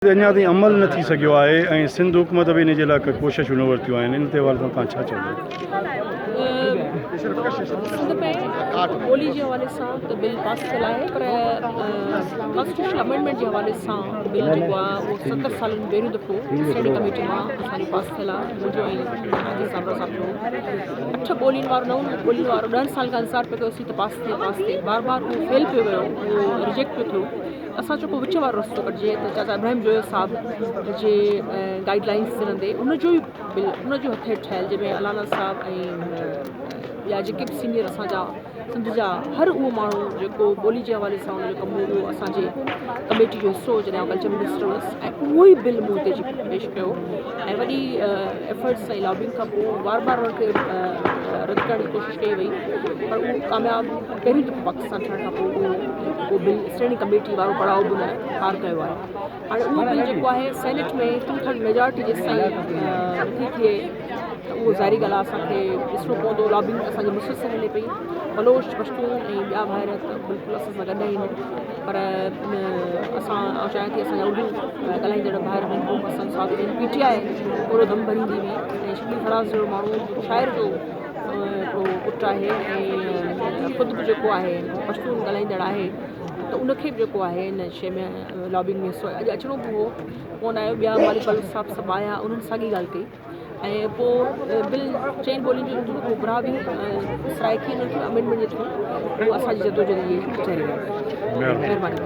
अञा ताईं अमल न थी सघियो आहे ऐं सिंध हुकूमत बि इन जे लाइ कोशिशूं न वरितियूं आहिनि। इन ते हवाले सां तव्हां छा चवंदा? सिंध में ॿोली जे हवाले सां त बिल पास थियल आहे, पर कॉन्स्टिट्यूशनल अमेंडमेंट जे हवाले सां बिल जेको आहे उहो 70 सालनि पहिरियों दफ़ो स्टडी कमेटी मां असांजो पास थियल आहे। मुंहिंजो ऐं साहिबु साहिबु 8 ॿोलियुनि वारो 9 ॿोलियुनि वारो 10 साल खां इंतज़ारु पियो कयोसीं त पास थिए बार बार उहो फेल पियो वियो, उहो रिजेक्ट पियो थियो। असां चयो विच वारो रस्तो कटिजे त चाचा इब्राहिम जोयो साहब जे गाइडलाइंस मिलंदे उनजो ई बिल उनजो हथ हेठि ठहियल, जंहिंमें अलाना साहब ऐं ॿिया जेके बि सीनियर असांजा सिंध जा हर उहो माण्हू जेको ॿोली जे हवाले सां हुनजो कमु उहो असांजे कमेटी जो हिसो हो जॾहिं कल्चर मिनिस्टर हुअसि, ऐं उहो ई बिल मूं ते पेश कयो ऐं वॾी एफर्ट्स ऐं लॉबिंग खां पोइ बार बार हुनखे रद्द करण जी कोशिशि कई वई, पर उहो कामयाबु पहिरीं दफ़ो पाकिस्तान थियण खां पोइ उहो बिल स्टैंडिंग कमेटी वारो पड़ाव बि न पार कयो आहे। हाणे उहो बिल जेको आहे सेनेट में 2/3 मेजॉरिटी जेसिताईं नथी थिए त उहो ज़ाहिरी ॻाल्हि आहे, असांखे ॾिसणो पवंदो। लॉबिंग असांजी मुसलसल हले पई, बलोच पश्तून ऐं ॿिया भाइर त बिल्कुलु असां सां गॾु आहिनि, पर असां चाहियां थी असांजा उर्दू ॻाल्हाईंदड़ भाइर आहिनि उहे असां साथ आहिनि। PTI पूरो दम भरींदी हुई ऐं शकील फराज़ जो माण्हू शाइर जो हिकिड़ो पुटु आहे ऐं ख़ुदि बि जेको आहे पश्तून ॻाल्हाईंदड़ आहे, त उनखे बि जेको आहे हिन शइ में लॉबिंग में अॼु अचिणो बि हो कोन आयो। ॿिया मालिक साहब सभु आया, उन्हनि साॻी ॻाल्हि कई ऐं पोइ बिल 4 ॿोलियुनि जो जेको घुराव बि सराइकी उन्हनि खे अमेंडमेंट जे थ्रू उहो असांजी जदोजहद इहे जारी आहे। महिरबानी।